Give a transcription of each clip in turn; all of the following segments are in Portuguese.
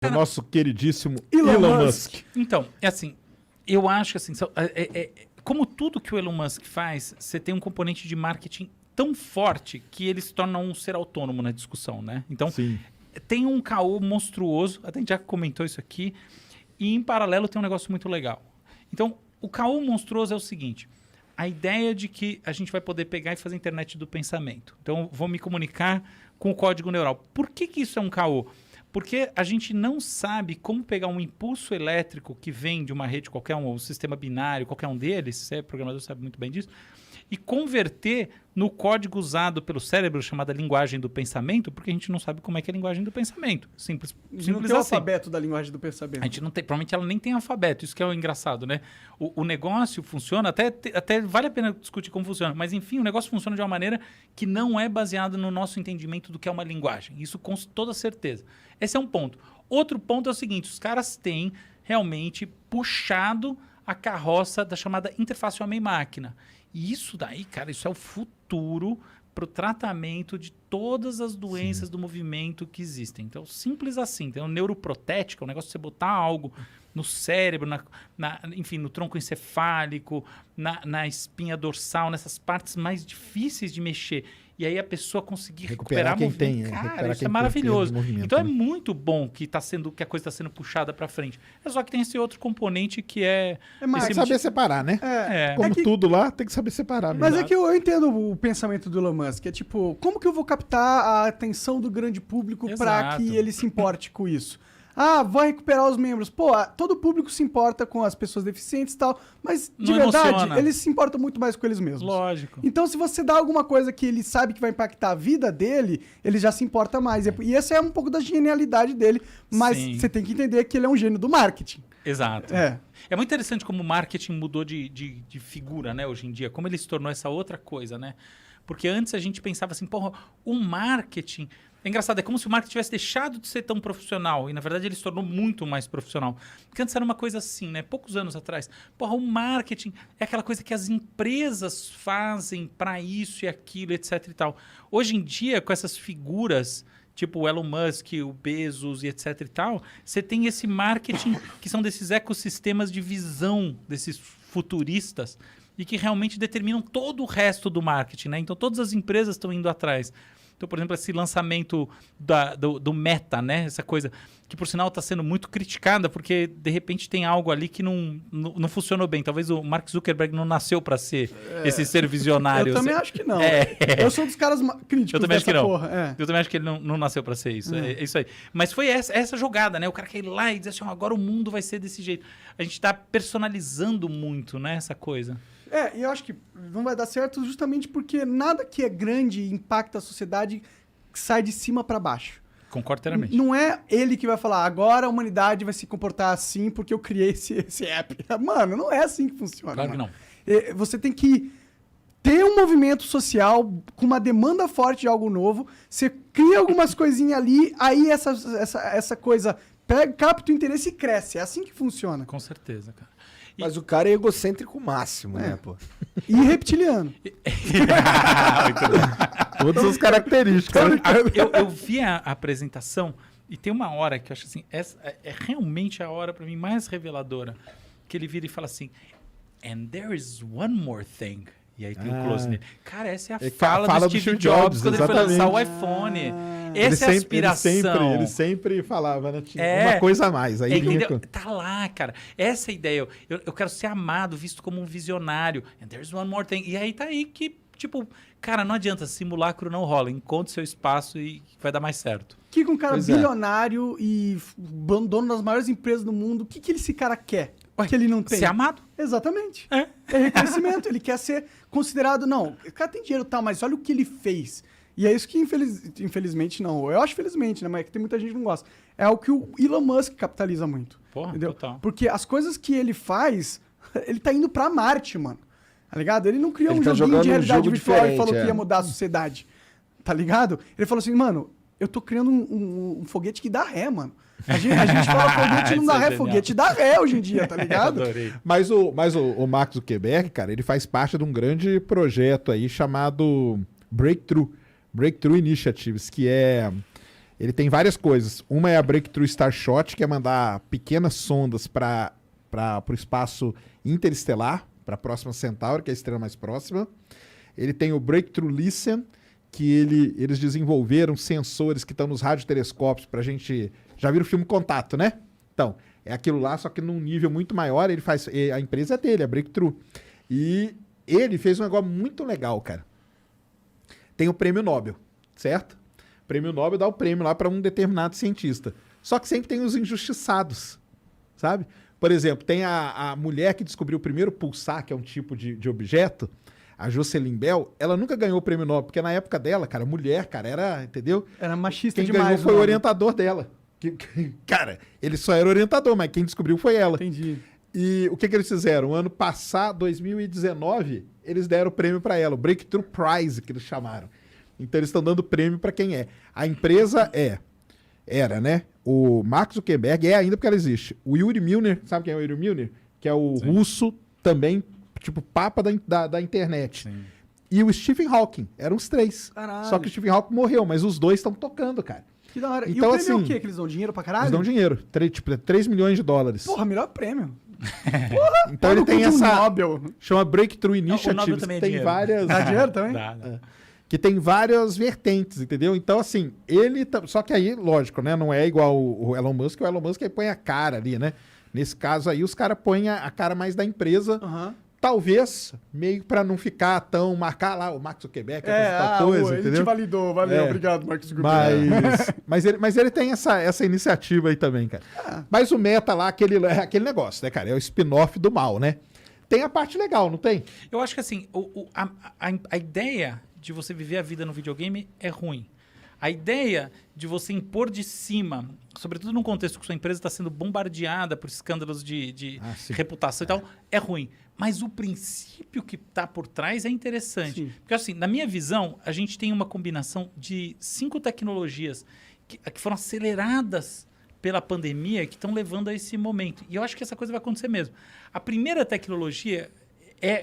O nosso queridíssimo Elon Musk. Então, é assim, eu acho que assim, como tudo que o Elon Musk faz, você tem um componente de marketing tão forte que ele se torna um ser autônomo na discussão, né? Então, Sim. tem um caô monstruoso, até a gente já comentou isso aqui, e em paralelo tem um negócio muito legal. Então, o caô monstruoso é o seguinte, a ideia de que a gente vai poder pegar e fazer a internet do pensamento. Então, vou me comunicar com o código neural. Por que isso é um caô? Porque a gente não sabe como pegar um impulso elétrico que vem de uma rede qualquer, um sistema binário, qualquer um deles, você é programador, sabe muito bem disso, e converter no código usado pelo cérebro, chamada linguagem do pensamento, porque a gente não sabe como é que é a linguagem do pensamento. Simples não tem assim. o alfabeto da linguagem do pensamento. A gente não tem, provavelmente ela nem tem alfabeto, isso que é o engraçado, né? O negócio funciona, até vale a pena discutir como funciona, mas enfim, o negócio funciona de uma maneira que não é baseada no nosso entendimento do que é uma linguagem. Isso com toda certeza. Esse é um ponto. Outro ponto é o seguinte, os caras têm realmente puxado a carroça da chamada interface homem-máquina. E isso daí, cara, isso é o futuro para o tratamento de todas as doenças do movimento que existem. Então, simples assim. Tem um neuroprotética, o negócio de você botar algo no cérebro, enfim, no tronco encefálico, na espinha dorsal, nessas partes mais difíceis de mexer. E aí a pessoa conseguir recuperar quem movimento. tem, Cara, isso é maravilhoso. Então é muito bom que a coisa está sendo puxada para frente. É só que tem esse outro componente que é... Tem que saber separar, né? Como tudo lá, tem que saber separar. Mas é que eu entendo o pensamento do Elon Musk. É tipo, como que eu vou captar a atenção do grande público para que ele se importe com isso? Ah, vai recuperar os membros. Pô, todo público se importa com as pessoas deficientes e tal, mas de verdade, eles se importam muito mais com eles mesmos. Lógico. Então, se você dá alguma coisa que ele sabe que vai impactar a vida dele, ele já se importa mais. E essa é um pouco da genialidade dele, mas você tem que entender que ele é um gênio do marketing. Exato. É muito interessante como o marketing mudou de figura, né, hoje em dia, como ele se tornou essa outra coisa, né? Porque antes a gente pensava assim, porra, o marketing... É engraçado, é como se o marketing tivesse deixado de ser tão profissional e, na verdade, ele se tornou muito mais profissional. Porque antes era uma coisa assim, né? Poucos anos atrás. Porra, o marketing é aquela coisa que as empresas fazem para isso e aquilo, etc e tal. Hoje em dia, com essas figuras, tipo o Elon Musk, o Bezos e etc e tal, você tem esse marketing que são desses ecossistemas de visão, desses futuristas, e que realmente determinam todo o resto do marketing, né? Então, todas as empresas estão indo atrás. Então, por exemplo, esse lançamento do Meta, né? Essa coisa que, por sinal, está sendo muito criticada porque, de repente, tem algo ali que não funcionou bem. Talvez o Mark Zuckerberg não nasceu para ser esse ser visionário. Eu também acho que não. Eu sou um dos caras críticos eu também acho que não. porra. Eu também acho que ele não nasceu para ser isso. É isso aí. Mas foi essa jogada, né? O cara quer ir lá e dizer assim, agora o mundo vai ser desse jeito. A gente está personalizando muito, né? Essa coisa. E eu acho que não vai dar certo justamente porque nada que é grande e impacta a sociedade sai de cima para baixo. Concordo inteiramente. Não é ele que vai falar, agora a humanidade vai se comportar assim porque eu criei esse app. Mano, não é assim que funciona. Claro que não. Você tem que ter um movimento social com uma demanda forte de algo novo, você cria algumas coisinhas ali, aí essa coisa capta o interesse e cresce. É assim que funciona. Com certeza, cara. Mas o cara é egocêntrico máximo, né, pô? E reptiliano. Todas as características. Eu vi a apresentação e tem uma hora que eu acho assim, essa é realmente a hora para mim mais reveladora, que ele vira e fala assim, and there is one more thing. E aí tem o close nele. Cara, essa é a fala do Steve Jobs quando ele foi lançar o iPhone. Essa é a aspiração. Ele sempre falava, né? Tinha uma coisa a mais. Aí Tá lá, cara. Essa é a ideia. Eu quero ser amado, visto como um visionário. And there's one more thing. E aí tá aí que, tipo, cara, não adianta. Simulacro não rola. Encontre seu espaço e vai dar mais certo. Que com um cara bilionário e dono das maiores empresas do mundo, o que esse cara quer? Que ele não tem. Ser amado. Exatamente. É reconhecimento. Ele quer ser considerado... Não, o cara tem dinheiro, tá, mas olha o que ele fez. E é isso que, infelizmente, não. Eu acho felizmente, né? Mas é que tem muita gente que não gosta. É o que o Elon Musk capitaliza muito. Porra, entendeu? Total. Porque as coisas que ele faz, ele tá indo pra Marte, mano. Tá ligado? Ele não criou Ele um tá joguinho de realidade virtual e falou é. que ia mudar a sociedade. Tá ligado? Ele falou assim, mano, eu tô criando um foguete que dá ré, mano. A gente fala foguete não dá ré, foguete dá ré hoje em dia, tá ligado? Adorei. Mas o Mark Zuckerberg, cara, ele faz parte de um grande projeto aí chamado Breakthrough Initiatives, que é Ele tem várias coisas. Uma é a Breakthrough Starshot, que é mandar pequenas sondas para o espaço interestelar, para a próxima Centauri, que é a estrela mais próxima. Ele tem o Breakthrough Listen, que eles desenvolveram sensores que estão nos radiotelescópios para a gente... Já viram o filme Contato, né? Então, é aquilo lá, só que num nível muito maior. A empresa é dele, a Breakthrough. E ele fez um negócio muito legal, cara. Tem o prêmio Nobel, certo? O prêmio Nobel dá o prêmio lá para um determinado cientista. Só que sempre tem os injustiçados, sabe? Por exemplo, tem a mulher que descobriu o primeiro pulsar, que é um tipo de objeto, a Jocelyn Bell. Ela nunca ganhou o prêmio Nobel, porque na época dela, cara, mulher, cara, era, entendeu? Era machista quem demais. Quem ganhou foi o orientador dela. Cara, ele só era orientador, mas quem descobriu foi ela. Entendi. E o que eles fizeram? Ano passado, 2019, eles deram o prêmio para ela, o Breakthrough Prize, que eles chamaram. Então eles estão dando prêmio para quem é. A empresa era, né? O Mark Zuckerberg ainda porque ela existe. O Yuri Milner, sabe quem é o Yuri Milner? Que é o russo também, tipo, papa da internet. Sim. E o Stephen Hawking. Eram os três. Caralho. Só que o Stephen Hawking morreu, mas os dois estão tocando, cara. Que da hora. Então, e o prêmio é assim, o quê? Que eles dão dinheiro pra caralho? Eles dão dinheiro. 3 milhões de dólares. Porra, melhor prêmio. Então ele tem essa... Nobel. Chama Breakthrough O Nobel Initiative, também é que tem dinheiro. várias... Dá dinheiro também? Dá. Que tem várias vertentes, entendeu? Então, assim, só que aí, lógico, né? Não é igual o Elon Musk. O Elon Musk aí põe a cara ali, né? Nesse caso aí, os caras põem a cara mais da empresa. Aham. Talvez, meio pra não ficar tão... Marcar lá o Mark Zuckerberg, coisa, ele entendeu? te validou. Valeu, obrigado, Mark Zuckerberg. Mas ele tem essa iniciativa aí também, cara. Mas o Meta lá, aquele negócio, né, cara? É o spin-off do mal, né? Tem a parte legal, não tem? Eu acho que assim, a ideia de você viver a vida no videogame é ruim. A ideia de você impor de cima, sobretudo num contexto que sua empresa está sendo bombardeada por escândalos de reputação e tal, é ruim. Mas o princípio que está por trás é interessante. Sim. Porque assim, na minha visão, a gente tem uma combinação de 5 tecnologias que foram aceleradas pela pandemia que estão levando a esse momento. E eu acho que essa coisa vai acontecer mesmo. A primeira tecnologia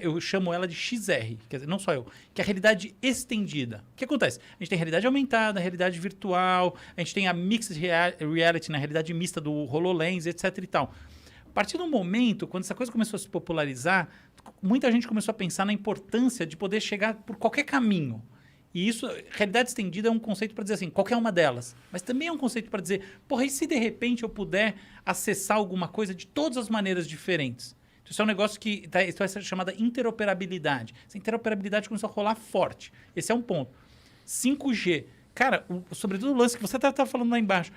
eu chamo ela de XR, quer dizer, não só eu, que é a realidade estendida. O que acontece? A gente tem realidade aumentada, realidade virtual, a gente tem a mixed reality, na realidade mista do HoloLens, etc e tal. A partir do momento, quando essa coisa começou a se popularizar, muita gente começou a pensar na importância de poder chegar por qualquer caminho. E isso, realidade estendida é um conceito para dizer assim, qualquer uma delas. Mas também é um conceito para dizer, porra, e se de repente eu puder acessar alguma coisa de todas as maneiras diferentes? Isso é um negócio que vai ser chamada interoperabilidade. Essa interoperabilidade começou a rolar forte. Esse é um ponto. 5G. Cara, sobretudo o lance que você está falando lá embaixo.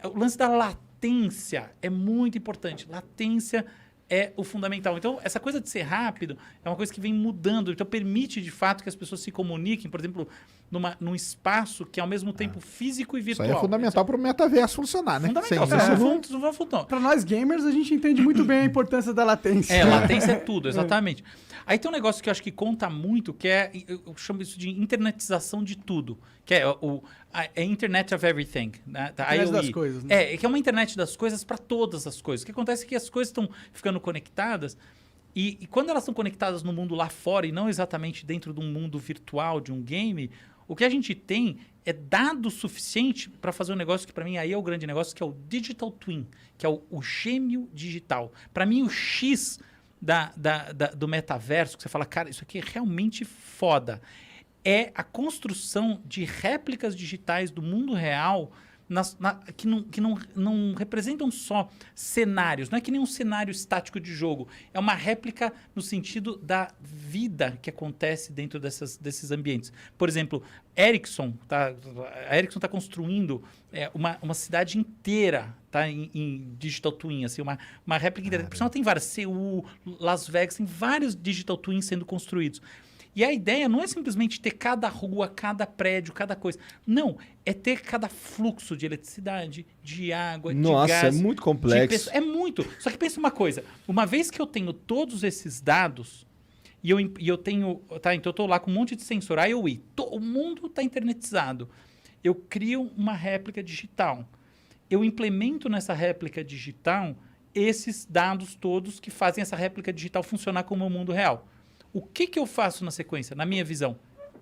O lance da latência é muito importante. Latência é o fundamental. Então, essa coisa de ser rápido é uma coisa que vem mudando. Então, permite, de fato, que as pessoas se comuniquem, por exemplo, num espaço que é ao mesmo tempo físico e virtual. Isso aí é fundamental para o metaverso funcionar, né? Fundamental. Sem isso não vai funcionar. Para nós gamers, a gente entende muito bem a importância da latência. Latência é tudo, exatamente. Aí tem um negócio que eu acho que conta muito, que eu chamo isso de internetização de tudo, que é a Internet of Everything, né? Da Internet IoE. das coisas, né? Que é uma internet das coisas para todas as coisas. O que acontece é que as coisas estão ficando conectadas e quando elas estão conectadas no mundo lá fora e não exatamente dentro de um mundo virtual, de um game, o que a gente tem é dado suficiente para fazer um negócio que para mim aí é o grande negócio, que é o Digital Twin, que é o gêmeo digital. Para mim o X do metaverso, que você fala, cara, isso aqui é realmente foda, é a construção de réplicas digitais do mundo real que não representam só cenários, não é que nem um cenário estático de jogo, é uma réplica no sentido da vida que acontece dentro desses ambientes. Por exemplo, a Ericsson está construindo uma cidade inteira, tá, em Digital Twin, assim, uma réplica inteira. Por sinal, tem várias, Seul, Las Vegas, tem vários Digital Twins sendo construídos. E a ideia não é simplesmente ter cada rua, cada prédio, cada coisa. Não, é ter cada fluxo de eletricidade, de água, de gás. Nossa, é muito complexo. É muito. Só que pensa uma coisa. Uma vez que eu tenho todos esses dados e eu tenho... Tá, então eu estou lá com um monte de sensor, IoE. O mundo está internetizado. Eu crio uma réplica digital. Eu implemento nessa réplica digital esses dados todos que fazem essa réplica digital funcionar como o mundo real. O que eu faço na sequência? Na minha visão,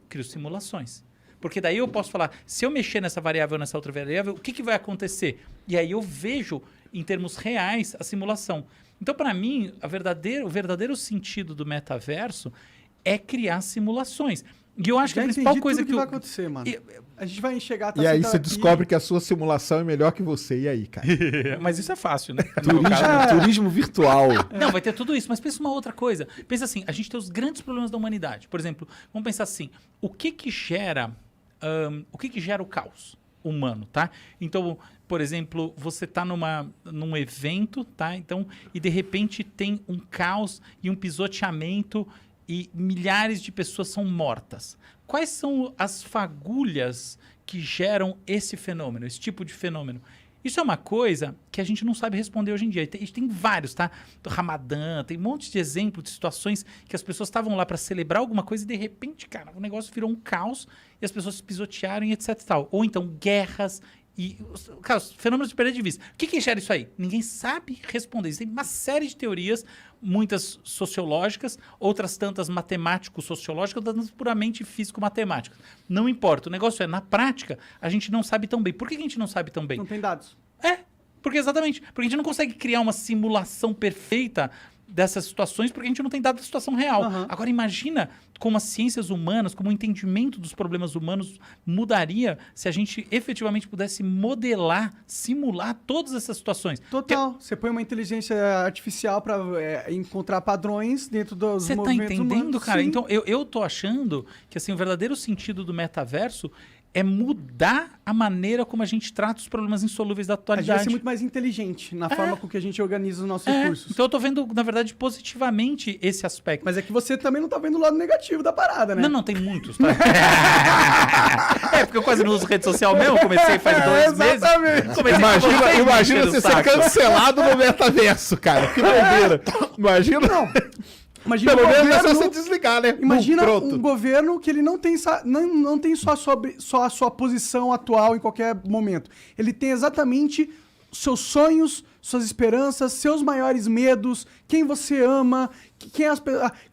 crio simulações. Porque daí eu posso falar, se eu mexer nessa variável, nessa outra variável, o que vai acontecer? E aí eu vejo, em termos reais, a simulação. Então, para mim, o verdadeiro sentido do metaverso é criar simulações. E eu acho que a principal coisa que vai acontecer, mano. A gente vai chegar... E aí você descobre que a sua simulação é melhor que você. E aí, cara? Mas isso é fácil, né? Turismo virtual. Não, vai ter tudo isso. Mas pensa uma outra coisa. Pensa assim, a gente tem os grandes problemas da humanidade. Por exemplo, vamos pensar assim, o que gera o caos humano, tá? Então, por exemplo, você tá num evento, tá? Então, e de repente tem um caos e um pisoteamento e milhares de pessoas são mortas. Quais são as fagulhas que geram esse fenômeno, esse tipo de fenômeno? Isso é uma coisa que a gente não sabe responder hoje em dia. A gente tem vários, tá? Do Ramadã, tem um monte de exemplos de situações que as pessoas estavam lá para celebrar alguma coisa e de repente, cara, o negócio virou um caos e as pessoas se pisotearam e etc e tal. Ou então guerras e, cara, os fenômenos de perda de vista. O que gera isso aí? Ninguém sabe responder. Existem uma série de teorias, muitas sociológicas, outras tantas matemático-sociológicas, outras puramente físico-matemáticas. Não importa. O negócio é, na prática, a gente não sabe tão bem. Por que a gente não sabe tão bem? Não tem dados. Porque exatamente. Porque a gente não consegue criar uma simulação perfeita dessas situações porque a gente não tem dado da situação real. Uhum. Agora imagina como as ciências humanas, como o entendimento dos problemas humanos mudaria se a gente efetivamente pudesse modelar, simular todas essas situações. Total. Você põe uma inteligência artificial para encontrar padrões dentro dos movimentos humanos. Você tá entendendo, cara? Sim. Então eu tô achando que assim, o verdadeiro sentido do metaverso é mudar a maneira como a gente trata os problemas insolúveis da A gente atualidade. vai ser muito mais inteligente na forma com que a gente organiza os nossos recursos. Então eu tô vendo, na verdade, positivamente esse aspecto. Mas é que você também não tá vendo o lado negativo da parada, né? Não, tem muitos, tá? Porque eu quase não uso rede social mesmo, comecei faz 2 meses. Exatamente. Imagina você ser cancelado no metaverso, cara. Que doideira. Imagina. Imagina Pelo um menos é só governo- você desligar, né? Imagina Pronto. um governo que ele não tem, não tem só a sua posição atual em qualquer momento. Ele tem exatamente seus sonhos, suas esperanças, seus maiores medos, quem você ama,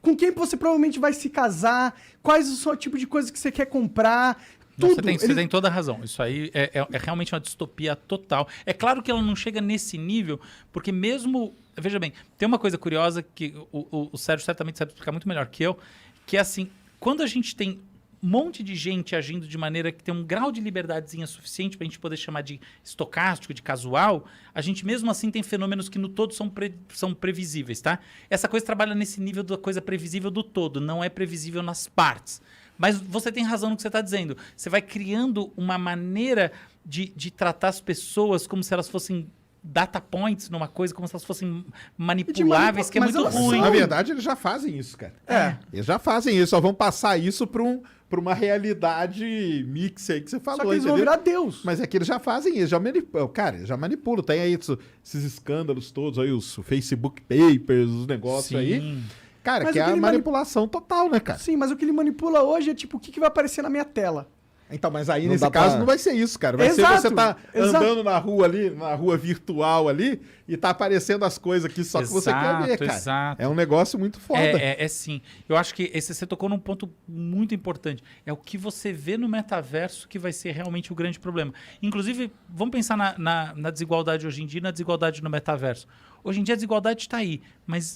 com quem você provavelmente vai se casar, quais são o tipo de coisa que você quer comprar. Não, Tudo. você tem toda a razão. Isso aí é realmente uma distopia total. É claro que ela não chega nesse nível, porque mesmo... Veja bem, tem uma coisa curiosa que o Sérgio certamente sabe explicar muito melhor que eu, que é assim, quando a gente tem um monte de gente agindo de maneira que tem um grau de liberdadezinha suficiente para a gente poder chamar de estocástico, de casual, a gente mesmo assim tem fenômenos que no todo são previsíveis, tá? Essa coisa trabalha nesse nível da coisa previsível do todo, não é previsível nas partes. Mas você tem razão no que você está dizendo. Você vai criando uma maneira de tratar as pessoas como se elas fossem data points numa coisa, como se elas fossem manipuláveis, que é mas muito elas ruim. Na verdade, eles já fazem isso, cara. Eles já fazem isso, só vão passar isso para uma realidade mix aí que você falou, Só que eles vão entendeu? virar Deus. Mas é que eles já fazem isso, já manipulam. Cara, eles já manipulam. Tem aí esses escândalos todos aí, os Facebook Papers, os negócios aí. Cara, Mas que o é que a ele manipulação total, né, cara? Sim, mas o que ele manipula hoje é tipo, o que vai aparecer na minha tela? Então, mas aí Não nesse dá caso pra- não vai ser isso, cara. Vai ser Exato, você tá exato. andando na rua ali, na rua virtual ali, e tá aparecendo as coisas aqui só que você quer ver, cara. Exato. É um negócio muito foda. É sim. Eu acho que você tocou num ponto muito importante. É o que você vê no metaverso que vai ser realmente o grande problema. Inclusive, vamos pensar na desigualdade hoje em dia e na desigualdade no metaverso. Hoje em dia a desigualdade está aí,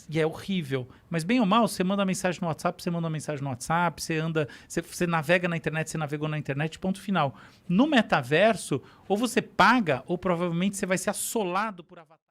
e é horrível. Mas bem ou mal, você manda uma mensagem no WhatsApp, você manda uma mensagem no WhatsApp, você navega na internet, você navegou na internet, ponto final. No metaverso, ou você paga, ou provavelmente você vai ser assolado por avatar.